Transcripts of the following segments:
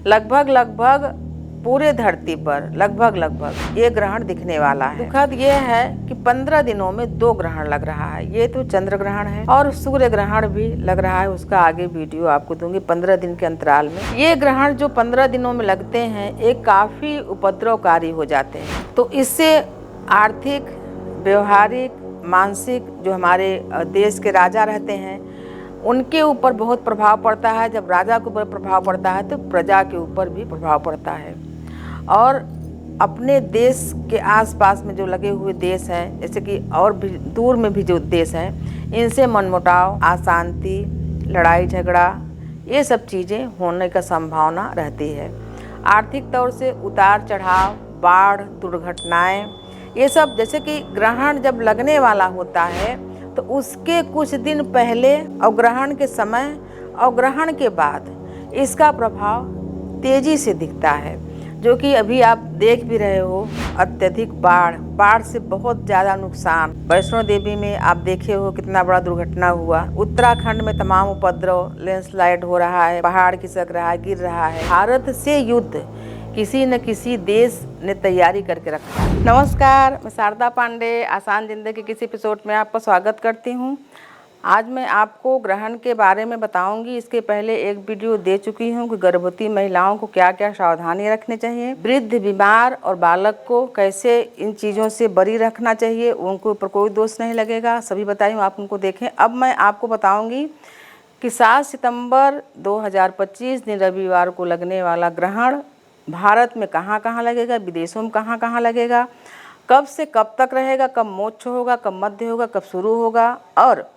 लगभग पूरे धरती पर लगभग ये ग्रहण दिखने वाला है। दुखद ये है कि 15 दिनों में 2 ग्रहण लग रहा है। ये तो चंद्र ग्रहण है और सूर्य ग्रहण भी लग रहा है, उसका आगे वीडियो आपको दूंगी 15 दिन के अंतराल में। ये ग्रहण जो 15 दिनों में लगते हैं ये काफी उपद्रवकारी हो जाते हैं। तो इससे आर्थिक, व्यवहारिक, मानसिक जो हमारे देश के राजा रहते हैं उनके ऊपर बहुत प्रभाव पड़ता है। जब राजा के ऊपर प्रभाव पड़ता है तो प्रजा के ऊपर भी प्रभाव पड़ता है। और अपने देश के आसपास में जो लगे हुए देश हैं, जैसे कि और भी दूर में भी जो देश हैं, इनसे मनमुटाव, अशांति, लड़ाई झगड़ा, ये सब चीज़ें होने का संभावना रहती है। आर्थिक तौर से उतार चढ़ाव, बाढ़, दुर्घटनाएं, ये सब, जैसे कि ग्रहण जब लगने वाला होता है तो उसके कुछ दिन पहले और ग्रहण के समय और ग्रहण के बाद इसका प्रभाव तेजी से दिखता है, जो कि अभी आप देख भी रहे हो। अत्यधिक बाढ़ से बहुत ज़्यादा नुकसान। वैष्णो देवी में आप देखे हो कितना बड़ा दुर्घटना हुआ। उत्तराखंड में तमाम उपद्रव, लैंडस्लाइड हो रहा है, पहाड़ खिसक रहा है, गिर रहा है। भारत से युद्ध किसी न किसी देश ने तैयारी करके रखा है। नमस्कार, मैं शारदा पांडे आसान जिंदगी के किसी एपिसोड में आपका स्वागत करती हूँ। आज मैं आपको ग्रहण के बारे में बताऊंगी। इसके पहले एक वीडियो दे चुकी हूँ कि गर्भवती महिलाओं को क्या क्या सावधानी रखनी चाहिए, वृद्ध, बीमार और बालक को कैसे इन चीज़ों से बरी रखना चाहिए, उनको ऊपर कोई दोष नहीं लगेगा, सभी बताई हूँ, आप उनको देखें। अब मैं आपको बताऊँगी कि 7 सितंबर 2025 दिन रविवार को लगने वाला ग्रहण भारत में कहाँ कहाँ लगेगा, विदेशों में कहाँ कहाँ लगेगा, कब से कब तक रहेगा, कब मोक्ष होगा, कब मध्य होगा, कब शुरू होगा और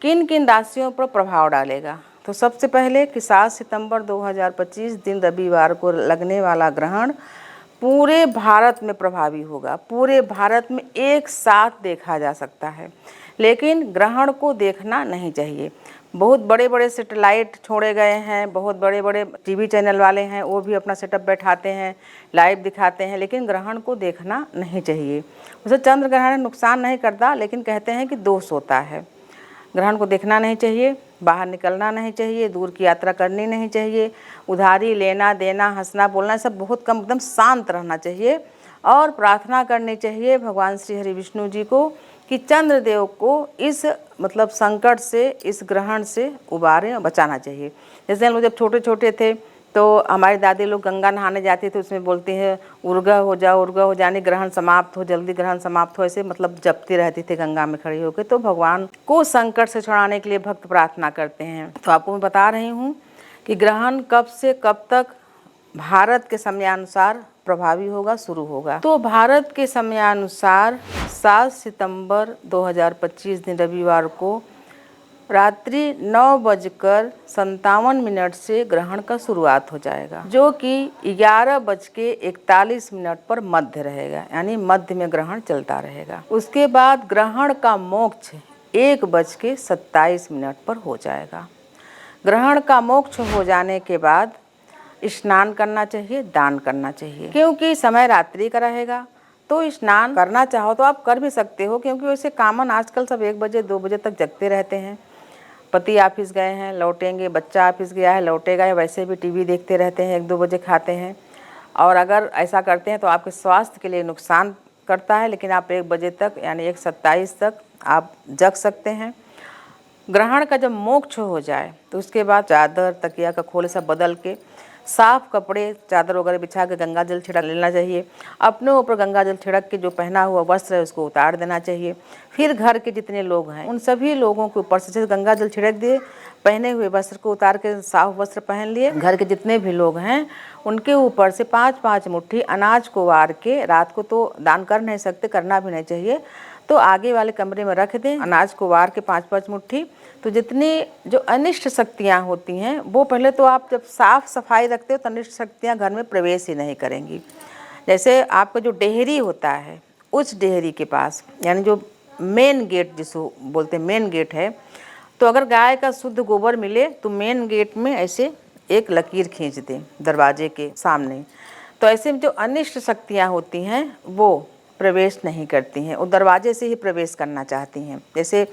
किन किन राशियों पर प्रभाव डालेगा। तो सबसे पहले कि 7 सितंबर 2025 दिन रविवार को लगने वाला ग्रहण पूरे भारत में प्रभावी होगा। पूरे भारत में एक साथ देखा जा सकता है, लेकिन ग्रहण को देखना नहीं चाहिए। बहुत बड़े बड़े सैटेलाइट छोड़े गए हैं, बहुत बड़े बड़े टीवी चैनल वाले हैं, वो भी अपना सेटअप बैठाते हैं, लाइव दिखाते हैं, लेकिन ग्रहण को देखना नहीं चाहिए। उसे चंद्र ग्रहण नुकसान नहीं करता, लेकिन कहते हैं कि दोष होता है। ग्रहण को देखना नहीं चाहिए, बाहर निकलना नहीं चाहिए, दूर की यात्रा करनी नहीं चाहिए, उधारी लेना देना, हंसना बोलना सब बहुत कम, एकदम शांत रहना चाहिए और प्रार्थना करनी चाहिए भगवान श्री हरि विष्णु जी को कि चंद्रदेव को इस संकट से, इस ग्रहण से उबारे और बचाना चाहिए। जैसे हम लोग जब छोटे छोटे थे तो हमारी दादी लोग गंगा नहाने जाते थे, उसमें बोलती हैं उर्गा हो जाओ, उर्गा हो जाने, ग्रहण समाप्त हो, जल्दी ग्रहण समाप्त हो, ऐसे जपती रहती थी गंगा में खड़ी होकर। तो भगवान को संकट से छुड़ाने के लिए भक्त प्रार्थना करते हैं। तो आपको मैं बता रही हूँ कि ग्रहण कब से कब तक भारत के समयानुसार प्रभावी होगा, शुरू होगा। तो भारत के समयानुसार 7 सितंबर 2025 दिन रविवार को रात्रि 9:57 से ग्रहण का शुरुआत हो जाएगा, जो कि 11:41 पर मध्य रहेगा, यानी मध्य में ग्रहण चलता रहेगा। उसके बाद ग्रहण का मोक्ष 1:27 पर हो जाएगा। ग्रहण का मोक्ष हो जाने के बाद स्नान करना चाहिए, दान करना चाहिए, क्योंकि समय रात्रि का रहेगा। तो स्नान करना चाहो तो आप कर भी सकते हो, क्योंकि वैसे कामन आजकल सब 1 बजे 2 बजे तक जगते रहते हैं। पति ऑफिस गए हैं, लौटेंगे, बच्चा ऑफिस गया है, लौटेगा, वैसे भी टीवी देखते रहते हैं, 1-2 बजे खाते हैं। और अगर ऐसा करते हैं तो आपके स्वास्थ्य के लिए नुकसान करता है, लेकिन आप 1 बजे तक यानी 1:27 तक आप जग सकते हैं। ग्रहण का जब मोक्ष हो जाए तो उसके बाद चादर, तकिया का खोल सब बदल के साफ कपड़े, चादर वगैरह बिछा के गंगा जल छिड़क लेना चाहिए। अपने ऊपर गंगा जल छिड़क के जो पहना हुआ वस्त्र है उसको उतार देना चाहिए। फिर घर के जितने लोग हैं उन सभी लोगों के ऊपर से गंगा जल छिड़क दिए, पहने हुए वस्त्र को उतार के साफ वस्त्र पहन लिए। घर के जितने भी लोग हैं उनके ऊपर से 5-5 मुट्ठी अनाज को वार के, रात को तो दान कर नहीं सकते, करना भी नहीं चाहिए, तो आगे वाले कमरे में रख दें अनाज को वार के 5-5 मुट्ठी। तो जितनी जो अनिष्ट शक्तियाँ होती हैं वो पहले तो आप जब साफ सफाई रखते हो तो अनिष्ट शक्तियाँ घर में प्रवेश ही नहीं करेंगी। जैसे आपका जो डेहरी होता है उस डेहरी के पास, यानी जो मेन गेट जिसको बोलते हैं मेन गेट है, तो अगर गाय का शुद्ध गोबर मिले तो मेन गेट में ऐसे एक लकीर खींच दें दरवाजे के सामने। तो ऐसे में जो अनिष्ट शक्तियाँ होती हैं वो प्रवेश नहीं करती हैं, वो दरवाजे से ही प्रवेश करना चाहती हैं। जैसे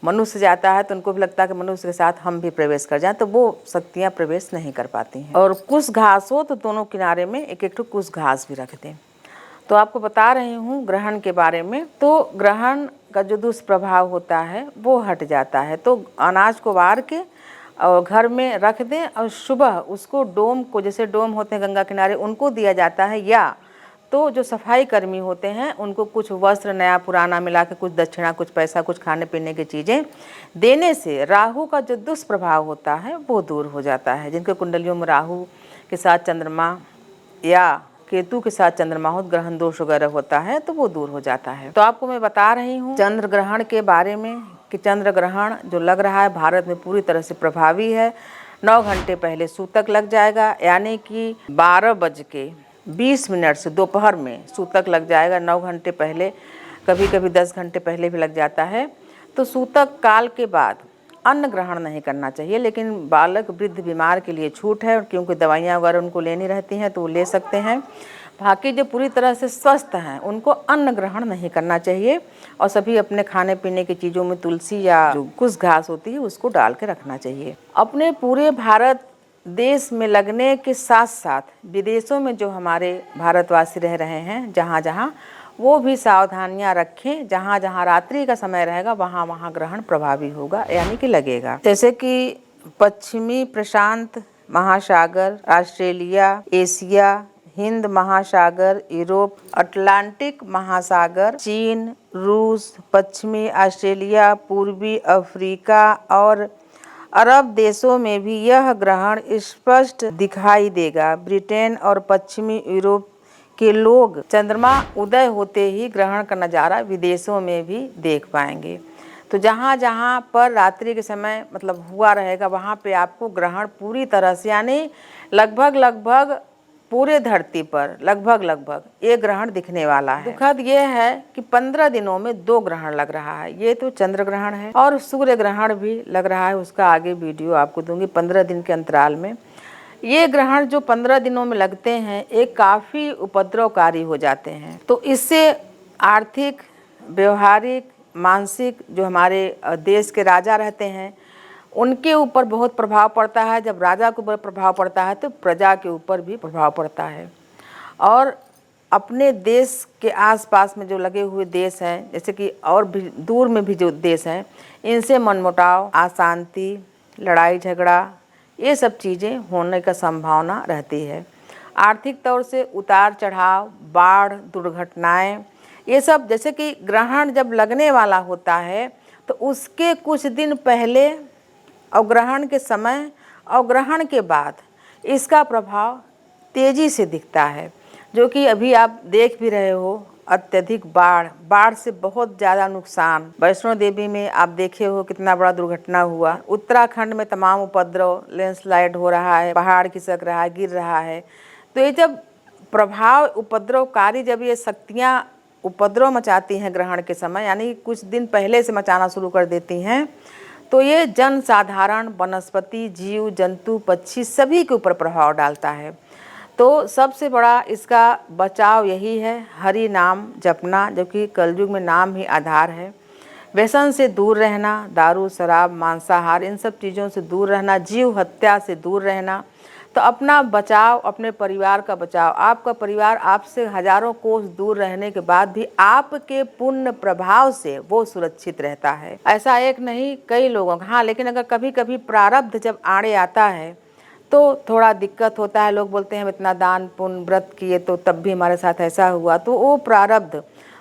मनुष्य जाता है तो उनको भी लगता है कि मनुष्य के साथ हम भी प्रवेश कर जाएं, तो वो शक्तियाँ प्रवेश नहीं कर पाती हैं। और कुछ घास हो तो दोनों किनारे में एक एक कुछ घास भी रख दें। तो आपको बता रही हूँ ग्रहण के बारे में। तो ग्रहण का जो दुष्प्रभाव होता है वो हट जाता है। तो अनाज को वार के और घर में रख दें और सुबह उसको डोम को, जैसे डोम होते हैं गंगा किनारे, उनको दिया जाता है, या तो जो सफाई कर्मी होते हैं उनको कुछ वस्त्र नया पुराना मिला के, कुछ दक्षिणा, कुछ पैसा, कुछ खाने पीने की चीज़ें देने से राहु का जो दुष्प्रभाव होता है वो दूर हो जाता है। जिनके कुंडलियों में राहु के साथ चंद्रमा या केतु के साथ चंद्रमा हो, ग्रहण दोष वगैरह होता है तो वो दूर हो जाता है। तो आपको मैं बता रही हूँ चंद्र ग्रहण के बारे में कि चंद्र ग्रहण जो लग रहा है भारत में पूरी तरह से प्रभावी है। 9 घंटे पहले सूतक लग जाएगा, यानी कि 12:20 से दोपहर में सूतक लग जाएगा। 9 घंटे पहले, कभी कभी 10 घंटे पहले भी लग जाता है। तो सूतक काल के बाद अन्न ग्रहण नहीं करना चाहिए, लेकिन बालक, वृद्ध, बीमार के लिए छूट है, क्योंकि दवाइयाँ वगैरह उनको लेनी रहती हैं तो वो ले सकते हैं। बाकी जो पूरी तरह से स्वस्थ हैं उनको अन्न ग्रहण नहीं करना चाहिए, और सभी अपने खाने पीने की चीज़ों में तुलसी या जो कुछ घास होती है उसको डाल के रखना चाहिए। अपने पूरे भारत देश में लगने के साथ साथ विदेशों में जो हमारे भारतवासी रह रहे हैं, जहाँ जहाँ, वो भी सावधानियां रखें। जहाँ जहाँ रात्रि का समय रहेगा वहाँ वहाँ ग्रहण प्रभावी होगा, यानी कि लगेगा। जैसे कि पश्चिमी प्रशांत महासागर, ऑस्ट्रेलिया, एशिया, हिंद महासागर, यूरोप, अटलांटिक महासागर, चीन, रूस, पश्चिमी ऑस्ट्रेलिया, पूर्वी अफ्रीका और अरब देशों में भी यह ग्रहण स्पष्ट दिखाई देगा। ब्रिटेन और पश्चिमी यूरोप के लोग चंद्रमा उदय होते ही ग्रहण का नज़ारा विदेशों में भी देख पाएंगे। तो जहाँ जहाँ पर रात्रि के समय मतलब हुआ रहेगा वहाँ पे आपको ग्रहण पूरी तरह से, यानी लगभग पूरे धरती पर लगभग एक ग्रहण दिखने वाला है। दुखद ये है कि 15 दिनों में 2 ग्रहण लग रहा है। ये तो चंद्र ग्रहण है और सूर्य ग्रहण भी लग रहा है, उसका आगे वीडियो आपको दूंगी। 15 दिन के अंतराल में ये ग्रहण जो 15 दिनों में लगते हैं, एक काफ़ी उपद्रवकारी हो जाते हैं। तो इससे आर्थिक, व्यवहारिक, मानसिक जो हमारे देश के राजा रहते हैं उनके ऊपर बहुत प्रभाव पड़ता है। जब राजा के ऊपर प्रभाव पड़ता है तो प्रजा के ऊपर भी प्रभाव पड़ता है। और अपने देश के आसपास में जो लगे हुए देश हैं, जैसे कि और भी दूर में भी जो देश हैं, इनसे मनमुटाव, अशांति, लड़ाई झगड़ा, ये सब चीज़ें होने का संभावना रहती है। आर्थिक तौर से उतार चढ़ाव, बाढ़, दुर्घटनाएं, ये सब, जैसे कि ग्रहण जब लगने वाला होता है तो उसके कुछ दिन पहले और ग्रहण के समय और ग्रहण के बाद इसका प्रभाव तेज़ी से दिखता है, जो कि अभी आप देख भी रहे हो। अत्यधिक बाढ़ से बहुत ज़्यादा नुकसान। वैष्णो देवी में आप देखे हो कितना बड़ा दुर्घटना हुआ। उत्तराखंड में तमाम उपद्रव, लैंडस्लाइड हो रहा है, पहाड़ खिसक रहा है, गिर रहा है। तो ये जब प्रभाव उपद्रवकारी, जब ये शक्तियाँ उपद्रव मचाती हैं ग्रहण के समय, यानी कुछ दिन पहले से मचाना शुरू कर देती हैं, तो ये जन साधारण, वनस्पति, जीव जंतु, पक्षी सभी के ऊपर प्रभाव डालता है। तो सबसे बड़ा इसका बचाव यही है, हरि नाम जपना, जो कि कलयुग में नाम ही आधार है। व्यसन से दूर रहना, दारू, शराब, मांसाहार, इन सब चीज़ों से दूर रहना, जीव हत्या से दूर रहना। तो अपना बचाव, अपने परिवार का बचाव। आपका परिवार आपसे हजारों कोस दूर रहने के बाद भी आपके पुण्य प्रभाव से वो सुरक्षित रहता है। ऐसा एक नहीं, कई लोगों का। हाँ, लेकिन अगर कभी कभी प्रारब्ध जब आड़े आता है तो थोड़ा दिक्कत होता है। लोग बोलते हैं हम इतना दान पुण्य व्रत किए तो तब भी हमारे साथ ऐसा हुआ। तो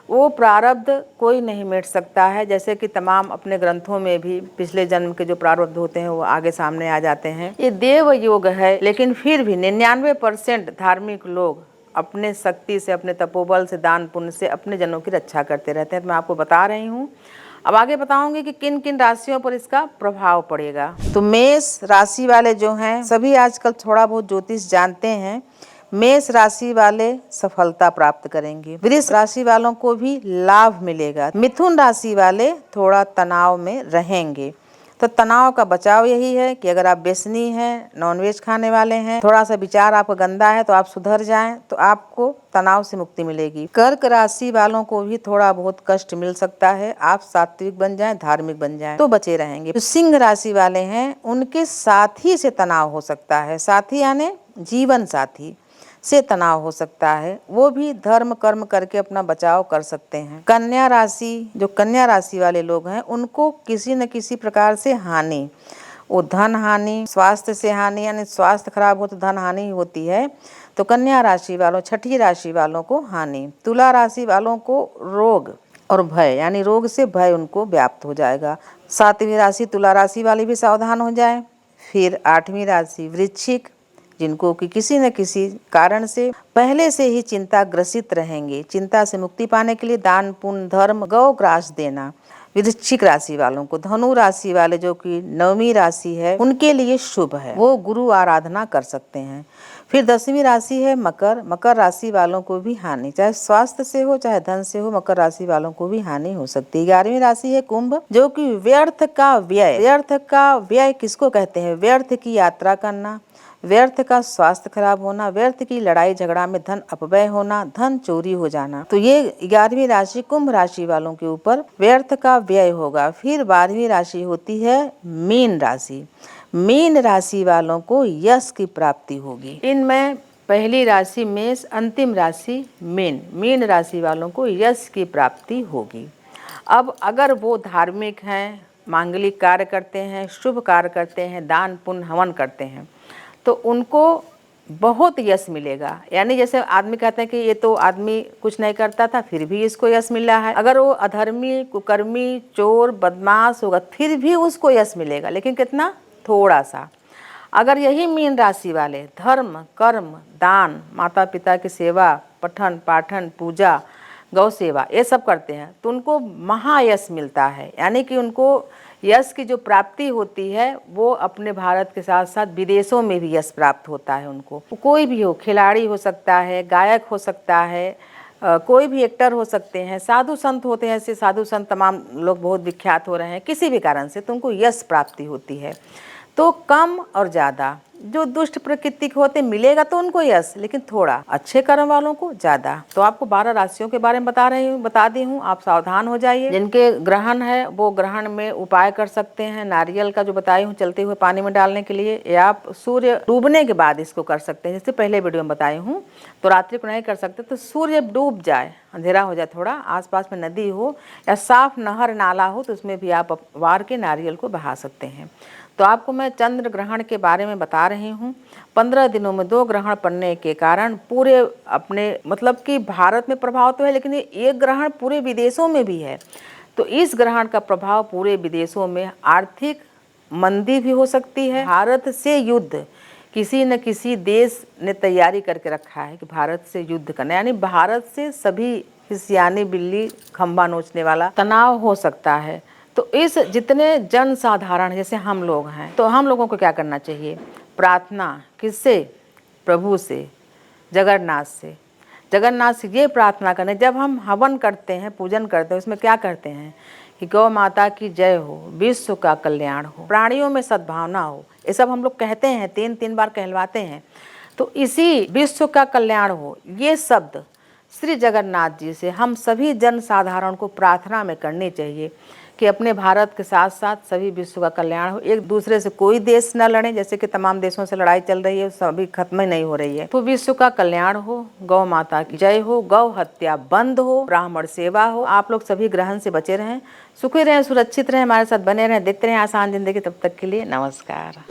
वो प्रारब्ध कोई नहीं मिट सकता है। जैसे कि तमाम अपने ग्रंथों में भी पिछले जन्म के जो प्रारब्ध होते हैं वो आगे सामने आ जाते हैं। ये देव योग है, लेकिन फिर भी 99% धार्मिक लोग अपने शक्ति से, अपने तपोबल से, दान पुण्य से अपने जनों की रक्षा करते रहते हैं। तो मैं आपको बता रही हूँ। अब आगे बताऊंगी कि किन किन राशियों पर इसका प्रभाव पड़ेगा। तो मेष राशि वाले जो हैं, सभी आजकल थोड़ा बहुत ज्योतिष जानते हैं। मेष राशि वाले सफलता प्राप्त करेंगे। वृष राशि वालों को भी लाभ मिलेगा। मिथुन राशि वाले थोड़ा तनाव में रहेंगे तो तनाव का बचाव यही है कि अगर आप व्यसनी हैं, नॉनवेज खाने वाले हैं, थोड़ा सा विचार आपका गंदा है तो आप सुधर जाएं तो आपको तनाव से मुक्ति मिलेगी। कर्क राशि वालों को भी थोड़ा बहुत कष्ट मिल सकता है, आप सात्विक बन जाएं, धार्मिक बन जाएं तो बचे रहेंगे। तो सिंह राशि वाले हैं, उनके साथी से तनाव हो सकता है, साथी यानी जीवन साथी से तनाव हो सकता है, वो भी धर्म कर्म करके अपना बचाव कर सकते हैं। कन्या राशि, जो कन्या राशि वाले लोग हैं, उनको किसी न किसी प्रकार से हानि, वो धन हानि, स्वास्थ्य से हानि, यानी स्वास्थ्य खराब हो तो धन हानि ही होती है। तो कन्या राशि वालों, छठी राशि वालों को हानि। तुला राशि वालों को रोग और भय, यानी रोग से भय उनको व्याप्त हो जाएगा। सातवीं राशि तुला राशि वाले भी सावधान हो जाए। फिर आठवीं राशि वृश्चिक, जिनको कि किसी न किसी कारण से पहले से ही चिंता ग्रसित रहेंगे। चिंता से मुक्ति पाने के लिए दान पुण्य धर्म गौ ग्रास देना वृश्चिक राशि वालों को। धनु राशि वाले जो कि नवमी राशि है, उनके लिए शुभ है, वो गुरु आराधना कर सकते हैं। फिर 10वीं राशि है मकर। मकर राशि वालों को भी हानि, चाहे स्वास्थ्य से हो चाहे धन से हो, मकर राशि वालों को भी हानि हो सकती है। 11वीं राशि है कुंभ, जो कि व्यर्थ का व्यय, व्यर्थ का व्यय किसको कहते हैं? व्यर्थ की यात्रा करना, व्यर्थ का स्वास्थ्य खराब होना, व्यर्थ की लड़ाई झगड़ा में धन अपव्यय होना, धन चोरी हो जाना। तो ये 11वीं राशि कुंभ राशि वालों के ऊपर व्यर्थ का व्यय होगा। फिर 12वीं राशि होती है मीन राशि। मीन राशि वालों को यश की प्राप्ति होगी। इनमें पहली राशि मेष, अंतिम राशि मीन। मीन राशि वालों को यश की प्राप्ति होगी। अब अगर वो धार्मिक हैं, मांगलिक कार्य करते हैं, शुभ कार्य करते हैं, दान पुण्य हवन करते हैं, तो उनको बहुत यश मिलेगा। यानी जैसे आदमी कहते हैं कि ये तो आदमी कुछ नहीं करता था फिर भी इसको यश मिल रहा है। अगर वो अधर्मी, कुकर्मी, चोर, बदमाश होगा फिर भी उसको यश मिलेगा, लेकिन कितना? थोड़ा सा। अगर यही मीन राशि वाले धर्म कर्म दान, माता पिता की सेवा, पठन पाठन, पूजा, गौ सेवा, ये सब करते हैं तो उनको महायश मिलता है। यानी कि उनको यश की जो प्राप्ति होती है वो अपने भारत के साथ साथ विदेशों में भी यश प्राप्त होता है उनको। कोई भी हो, खिलाड़ी हो सकता है, गायक हो सकता है, कोई भी एक्टर हो सकते हैं, साधु संत होते हैं, ऐसे साधु संत तमाम लोग बहुत विख्यात हो रहे हैं, किसी भी कारण से तो उनको यश प्राप्ति होती है। तो कम और ज़्यादा, जो दुष्ट प्रकृति के होते मिलेगा तो उनको यश, लेकिन थोड़ा, अच्छे कर्म वालों को ज़्यादा। तो आपको 12 राशियों के बारे में बता दी हूँ, आप सावधान हो जाइए। जिनके ग्रहण है वो ग्रहण में उपाय कर सकते हैं। नारियल का जो बताई हूँ चलते हुए पानी में डालने के लिए, या आप सूर्य डूबने के बाद इसको कर सकते हैं, जैसे पहले वीडियो में बताई हूँ। तो रात्रि को नहीं कर सकते, तो सूर्य डूब जाए, अंधेरा हो जाए, थोड़ा आसपास में नदी हो या साफ नहर नाला हो तो उसमें भी आप वार के नारियल को बहा सकते हैं। तो आपको मैं चंद्र ग्रहण के बारे में बता रही हूँ। 15 दिनों में 2 ग्रहण पड़ने के कारण पूरे अपने मतलब कि भारत में प्रभाव तो है, लेकिन ये ग्रहण पूरे विदेशों में भी है। तो इस ग्रहण का प्रभाव पूरे विदेशों में आर्थिक मंदी भी हो सकती है। भारत से युद्ध किसी न किसी देश ने तैयारी करके रखा है कि भारत से युद्ध करना, यानी भारत से सभी हिसियानी बिल्ली खंबा नोचने वाला तनाव हो सकता है। तो इस जितने जन साधारण जैसे हम लोग हैं, तो हम लोगों को क्या करना चाहिए? प्रार्थना किससे? प्रभु से, जगन्नाथ से। जगन्नाथ से ये प्रार्थना करने, जब हम हवन करते हैं, पूजन करते हैं, उसमें क्या करते हैं कि गौ माता की जय हो, विश्व का कल्याण हो, प्राणियों में सद्भावना हो, ये सब हम लोग कहते हैं, 3 बार कहलवाते हैं। तो इसी विश्व का कल्याण हो, ये शब्द श्री जगन्नाथ जी से हम सभी जन साधारण को प्रार्थना में करनी चाहिए कि अपने भारत के साथ साथ सभी विश्व का कल्याण हो। एक दूसरे से कोई देश न लड़े, जैसे कि तमाम देशों से लड़ाई चल रही है, सभी खत्म ही नहीं हो रही है। तो विश्व का कल्याण हो, गौ माता की जय हो, गौ हत्या बंद हो, ब्राह्मण सेवा हो। आप लोग सभी ग्रहण से बचे रहें, सुखी रहें, सुरक्षित रहें, हमारे साथ बने रहें, देखते रहें आसान जिंदगी। तब तक के लिए नमस्कार।